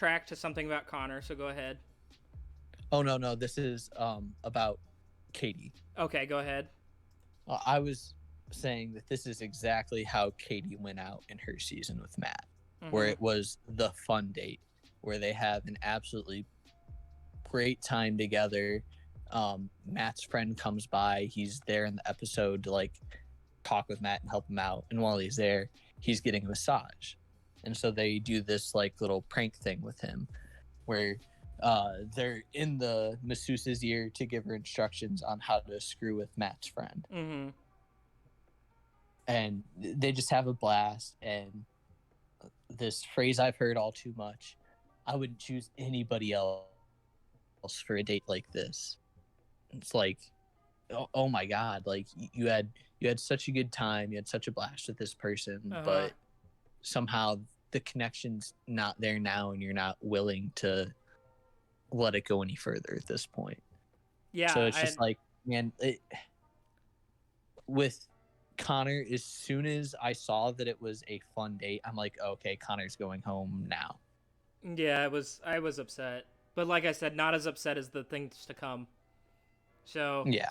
track to something about Connor, so go ahead. Oh no, this is about Katie. Okay, go ahead. I was saying that this is exactly how Katie went out in her season with Matt, where Mm-hmm. it was the fun date, where they have an absolutely great time together. Matt's friend comes by. He's there in the episode to like talk with Matt and help him out. And while he's there, he's getting a massage. And so they do this like little prank thing with him where they're in the masseuse's ear to give her instructions on how to screw with Matt's friend. Mm-hmm. And they just have a blast. And this phrase I've heard all too much, I wouldn't choose anybody else for a date like this. It's like, oh my god, like you had such a good time, you had such a blast with this person, but somehow the connection's not there now, and you're not willing to let it go any further at this point. Yeah. So it's just like, man, with Connor, as soon as I saw that it was a fun date, I'm like, okay, Connor's going home now. Yeah, I was upset. But like I said, not as upset as the things to come. So Yeah.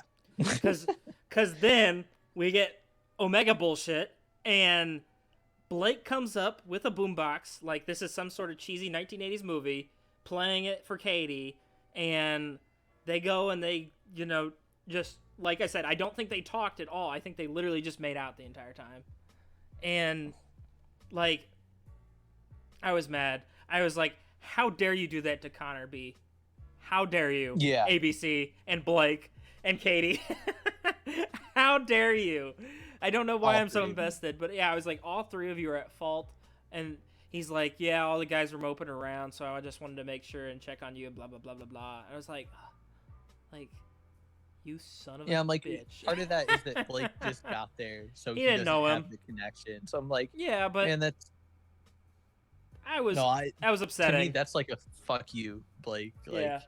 cuz then we get Omega bullshit and Blake comes up with a boombox like this is some sort of cheesy 1980s movie, playing it for Katie, and they go and they, just like I said, I don't think they talked at all. I think they literally just made out the entire time. And like I was mad. I was like, how dare you do that to Connor B? How dare you? Yeah. ABC and Blake and Katie. How dare you? I don't know why I'm so invested, but yeah, I was like, all three of you are at fault. And he's like, yeah, all the guys were moping around, so I just wanted to make sure and check on you and blah, blah, blah, blah, blah. I was like, you son of a I'm like, bitch. part of that is that Blake just got there, so He he didn't doesn't know have him. the connection. So I'm like, Yeah, but man, that's I was upsetting. To me, that's like a fuck you, Blake. Like, Yeah.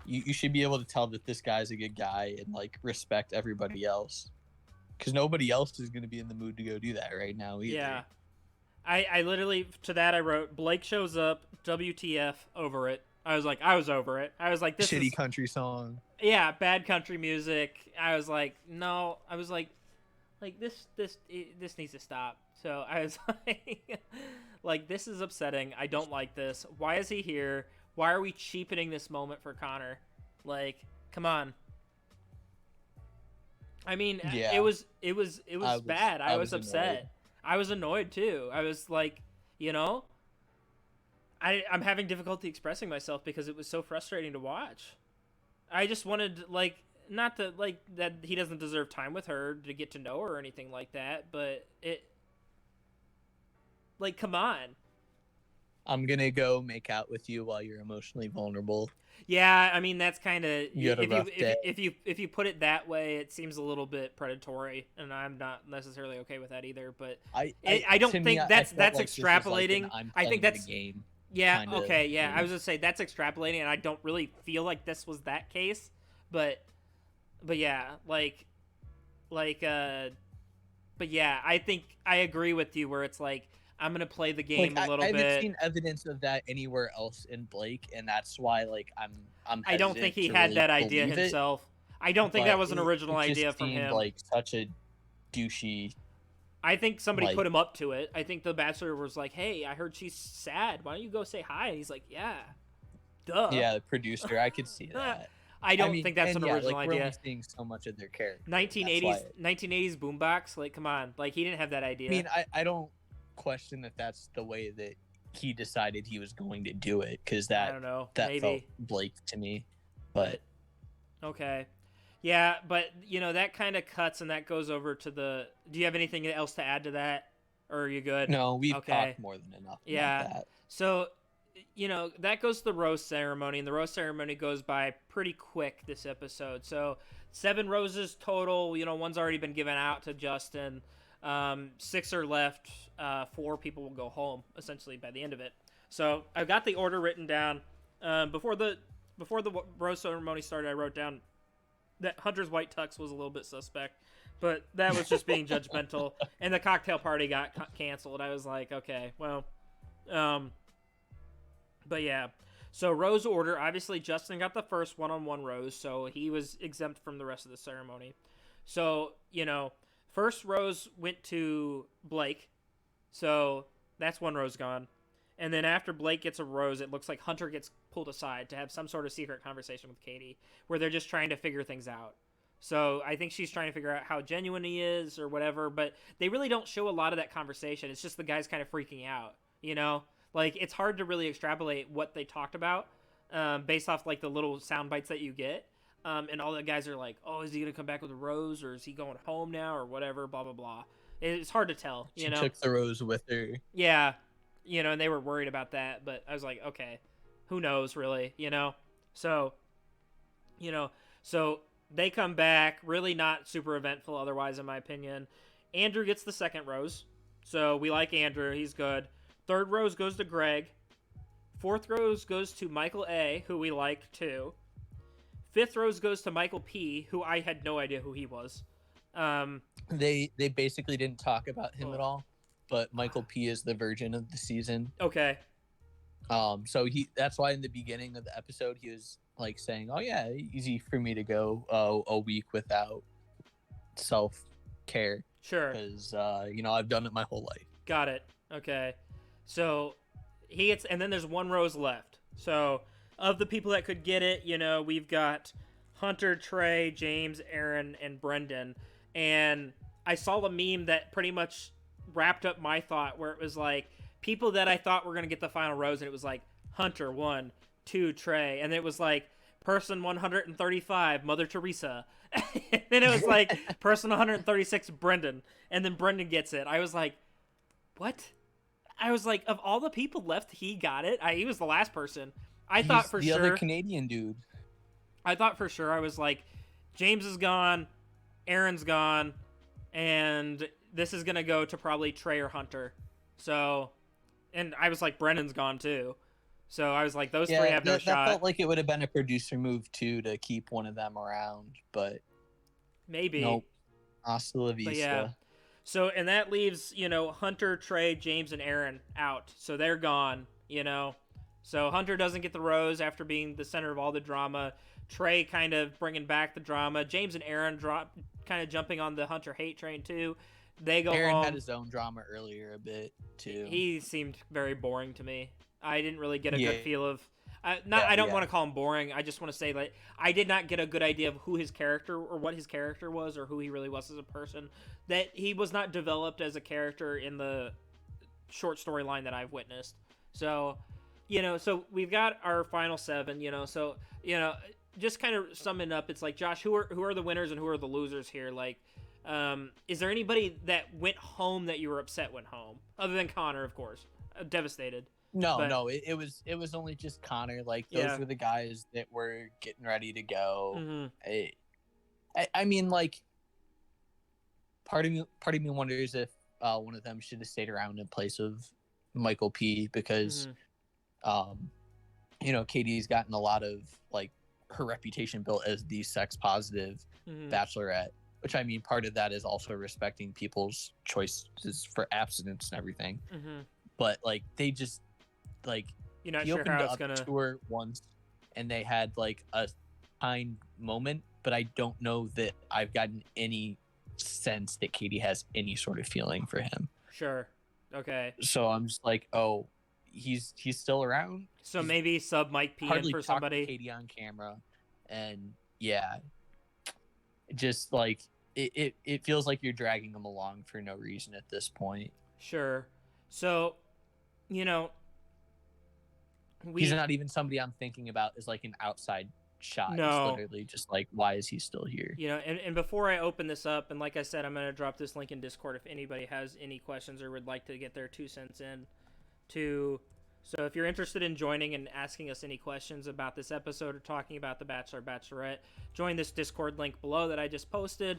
you should be able to tell that this guy's a good guy and like respect everybody else, because nobody else is going to be in the mood to go do that right now either. Yeah. I literally, to that I wrote, Blake shows up, WTF, over it. I was over it. I was like, this shitty is country song. Yeah, bad country music. I was like, no. I was like this needs to stop. So I was like, this is upsetting. I don't like this. Why is he here? Why are we cheapening this moment for Connor? Like, come on. I mean, Yeah. it was bad. I was upset. Annoyed. I was annoyed too. I was like, I'm having difficulty expressing myself because it was so frustrating to watch. I just wanted, like, not to, like, that he doesn't deserve time with her to get to know her or anything like that, but like, come on. I'm gonna go make out with you while you're emotionally vulnerable. Yeah, I mean, that's kind of, if you put it that way, it seems a little bit predatory, and I'm not necessarily okay with that either. But I don't think that's extrapolating. Like I think that's game. Yeah. Kinda, okay. Yeah. I was gonna say that's extrapolating, and I don't really feel like this was that case. But yeah, but yeah, I think I agree with you where it's like I'm gonna play the game a little bit. I haven't seen evidence of that anywhere else in Blake, and that's why I don't think he had that idea himself. I don't think that was an original idea from him. Like such a douchey. I think somebody put him up to it. I think the Bachelor was like, "Hey, I heard she's sad. Why don't you go say hi?" And he's like, "Yeah, duh." Yeah, the producer. I could see that. I think that's an original idea. We're only seeing so much of their character. 1980s boombox. Like, come on. Like, he didn't have that idea. I mean, I don't question that that's the way that he decided he was going to do it, because that I don't know. That maybe. felt Blake to me, but okay. Yeah, but that kind of cuts, and that goes over to the. Do you have anything else to add to that, or are you good? No, we've talked more than enough. Yeah. About that. So, that goes to the roast ceremony, and the roast ceremony goes by pretty quick this episode. So 7 roses total. One's already been given out to Justin. 6 are left. 4 people will go home essentially by the end of it. So I've got the order written down. Before the roast ceremony started, I wrote down that Hunter's white tux was a little bit suspect, but that was just being judgmental. And the cocktail party got canceled. I was like, okay, well, But yeah, so rose order. Obviously, Justin got the first one-on-one rose, so he was exempt from the rest of the ceremony. So first rose went to Blake, so that's one rose gone. And then after Blake gets a rose, it looks like Hunter gets pulled aside to have some sort of secret conversation with Katie, where they're just trying to figure things out. So I think she's trying to figure out how genuine he is or whatever, but they really don't show a lot of that conversation. It's just the guys kind of freaking out, Like, it's hard to really extrapolate what they talked about based off, like, the little sound bites that you get. And all the guys are like, oh, is he going to come back with a rose, or is he going home now, or whatever, blah, blah, blah. It's hard to tell, She took the rose with her. Yeah, and they were worried about that, but I was like, okay, who knows, really, So, so they come back, really not super eventful otherwise, in my opinion. Andrew gets the second rose, so we like Andrew, he's good. Third rose goes to Greg. Fourth rose goes to Michael A., who we like, too. Fifth rose goes to Michael P., who I had no idea who he was. They basically didn't talk about him at all, but Michael P. is the virgin of the season. Okay. So that's why in the beginning of the episode he was like saying, "Oh yeah, easy for me to go a week without self-care." Sure. Because I've done it my whole life. Got it. Okay. So he gets, and then there's one rose left. So of the people that could get it, we've got Hunter, Trey, James, Aaron, and Brendan. And I saw the meme that pretty much wrapped up my thought, where it was like people that I thought were going to get the final rose, and it was like Hunter 1, 2 Trey, and it was like person 135 Mother Teresa. And then it was like person 136 Brendan, and then Brendan gets it. I was like, what? I was like, of all the people left, he got it. He was the last person. He's thought for the sure. The other Canadian dude. I thought for sure. I was like, James is gone, Aaron's gone, and this is gonna go to probably Trey or Hunter. So, and I was like, Brennan's gone too. So I was like, those three have no shot. That felt like it would have been a producer move too to keep one of them around, but maybe. Nope. Hasta la vista. But yeah. So, and that leaves, Hunter, Trey, James, and Aaron out. So they're gone, So Hunter doesn't get the rose after being the center of all the drama. Trey kind of bringing back the drama. James and Aaron kind of jumping on the Hunter hate train too. They go Aaron home. had his own drama earlier a bit too. He seemed very boring to me. I didn't really get a good feel of. I don't want to call him boring. I just want to say that I did not get a good idea of who his character or what his character was or who he really was as a person. That he was not developed as a character in the short storyline that I've witnessed. So, so we've got our final 7. So just kind of summing up, it's like, Josh, who are the winners and who are the losers here? Like, is there anybody that went home that you were upset went home, other than Connor, of course, devastated? No, it was only just Connor. Like, those were the guys that were getting ready to go. Mm-hmm. I mean, like, part of me wonders if one of them should have stayed around in place of Michael P. because, Katie's gotten a lot of, like, her reputation built as the sex positive Bachelorette, which, I mean, part of that is also respecting people's choices for abstinence and everything. Mm-hmm. But, like, they just, like, you're not he sure opened how up it's gonna to her once and they had, like, a kind moment, but I don't know that I've gotten any sense that Katie has any sort of feeling for him. Sure. Okay. So I'm just like, oh, he's still around. So maybe sub Mike P in for somebody. Katie on camera, and yeah, just like it feels like you're dragging him along for no reason at this point. Sure. So, he's not even somebody I'm thinking about as like an outside shot. No. It's literally just like, why is he still here? And before I open this up, and like I said, I'm going to drop this link in Discord if anybody has any questions or would like to get their 2 cents in to. So if you're interested in joining and asking us any questions about this episode or talking about the Bachelor, Bachelorette, join this Discord link below that I just posted.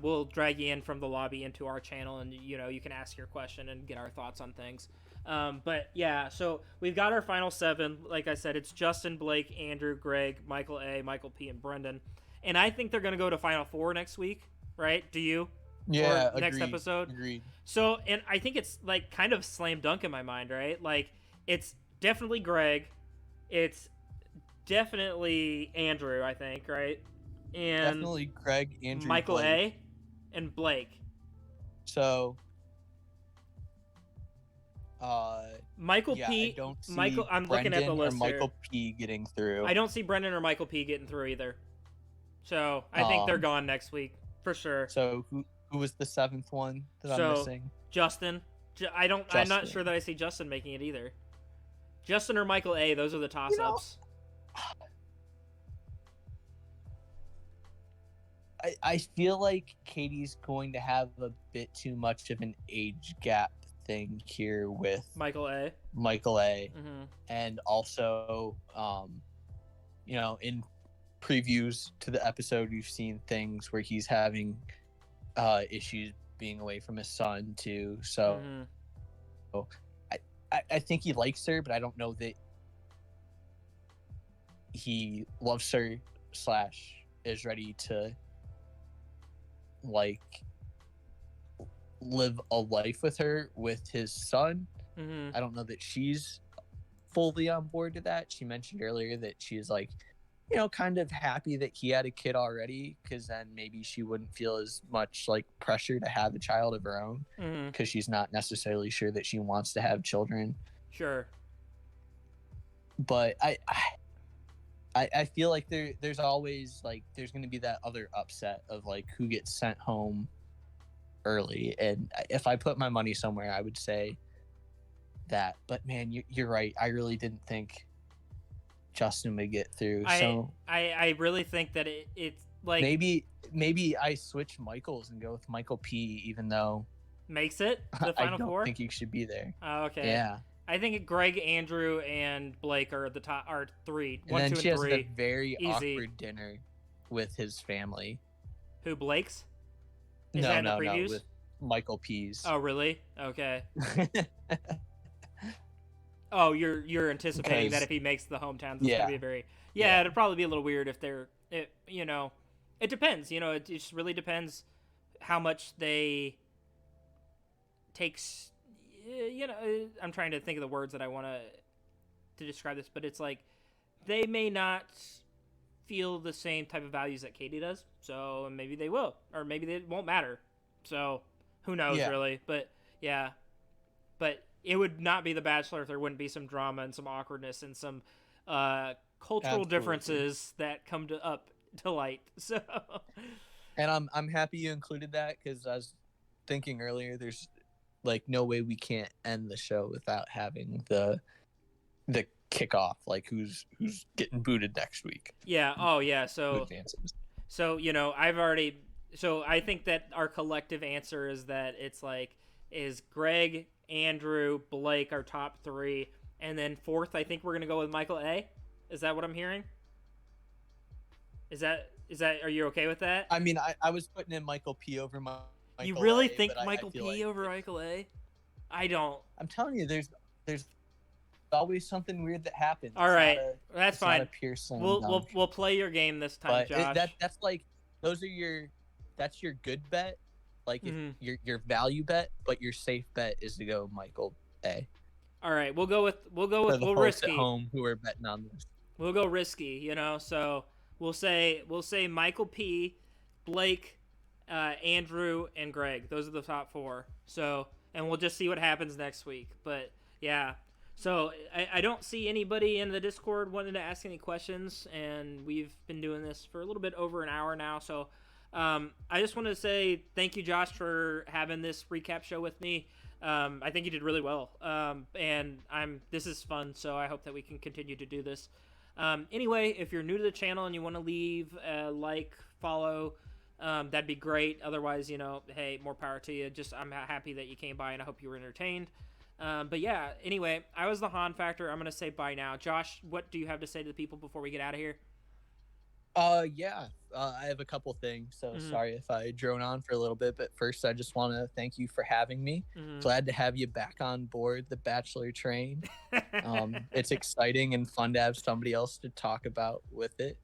We'll drag you in from the lobby into our channel, and you can ask your question and get our thoughts on things. But yeah, so we've got our final 7. Like I said, it's Justin, Blake, Andrew, Greg, Michael A, Michael P, and Brendan. And I think they're going to go to final 4 next week, right? Do you? Yeah, or next episode. Agreed. So, and I think it's like kind of slam dunk in my mind, right? Like, it's definitely Greg. It's definitely Andrew, I think, right? And Definitely Greg, Andrew, Michael Blake. A. and Blake. So, Michael yeah, I P. don't see Michael. I'm looking at the Brendan or list here. Michael P getting through. I don't see Brendan or Michael P getting through either. So I think they're Um, gone next week for sure. so who was the seventh one that I'm So missing? Justin. I don't. I'm not Justin. sure that I see Justin making it either. Justin or Michael A. Those are the toss-ups. I feel like Katie's going to have a bit too much of an age gap thing here with Michael A. Mm-hmm. And also, in previews to the episode, we've seen things where he's having issues being away from his son too. So, I think he likes her, but I don't know that he loves her / is ready to live a life with her with his son. I don't know that she's fully on board to that. She mentioned earlier that she's kind of happy that he had a kid already, because then maybe she wouldn't feel as much pressure to have a child of her own, because she's not necessarily sure that she wants to have children. Sure. But I feel like there's always there's going to be that other upset of who gets sent home early, and if I put my money somewhere, I would say that. But man, you're right. I really didn't think Justin would get through. I really think that it's maybe I switch Michaels and go with Michael P, even though makes it to the final four. I don't think he should be there. Oh, okay. Yeah. I think Greg, Andrew, and Blake are the top. Are three. And 1, then 2, and she has 3. a very Easy. awkward dinner with his family. Who, Blake's? Is no, that in the previews? with Michael P's. Oh, really? Okay. Oh, you're anticipating that if he makes the hometowns, it's gonna be very. Yeah, it'd probably be a little weird if they're. It depends. It just really depends how much they takes. I'm trying to think of the words that I want to describe this, but it's they may not feel the same type of values that Katie does, so maybe they will, or maybe it won't matter. So who knows, really? But yeah, but it would not be The Bachelor if there wouldn't be some drama and some awkwardness and some cultural differences that come up to light. So, and I'm happy you included that, because I was thinking earlier, there's no way we can't end the show without having the kickoff, who's getting booted next week. Yeah. Oh yeah. So advances. So I think that our collective answer is that it's is Greg, Andrew, Blake our top 3, and then fourth I think we're gonna go with Michael A. Is that what I'm hearing? Is that are you okay with that? I mean, I was putting in Michael P over Michael You really A, think Michael P over Michael A? I don't. I'm telling you, there's always something weird that happens. All right, that's fine. Not a pure slam we'll play your game this time, Josh. That's that's your good bet, your value bet, but your safe bet is to go Michael A. All right, we'll risky. At home who are betting on this. We'll go risky, so we'll say Michael P, Blake, Andrew, and Greg. Those are the top 4. So, and we'll just see what happens next week. But yeah, so I don't see anybody in the Discord wanting to ask any questions, and we've been doing this for a little bit over an hour now. So I just want to say thank you, Josh, for having this recap show with me. I think you did really well, and this is fun. So I hope that we can continue to do this. Anyway, if you're new to the channel and you want to leave a follow, that'd be great. Otherwise, hey, more power to you. I'm happy that you came by, and I hope you were entertained. But yeah, anyway, I was the Han Factor. I'm going to say bye now. Josh, what do you have to say to the people before we get out of here? I have a couple things, so sorry if I drone on for a little bit, but first I just want to thank you for having me. Glad to have you back on board the Bachelor train. It's exciting and fun to have somebody else to talk about with it.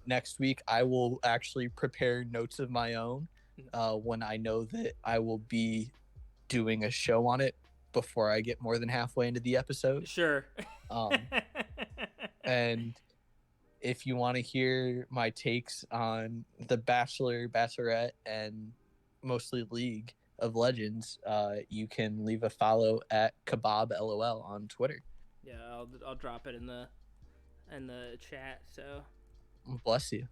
Next week I will actually prepare notes of my own when I know that I will be doing a show on it before I get more than halfway into the episode. Sure. Um, and if you want to hear my takes on The Bachelor, Bachelorette, and mostly League of Legends, you can leave a follow at Kebab LOL on Twitter. Yeah, I'll drop it in the chat. So Bless you.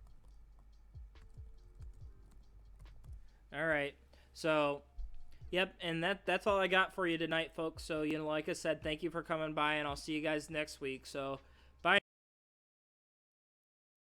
all right. So yep, and that's all I got for you tonight, folks. So like I said, thank you for coming by, and I'll see you guys next week. So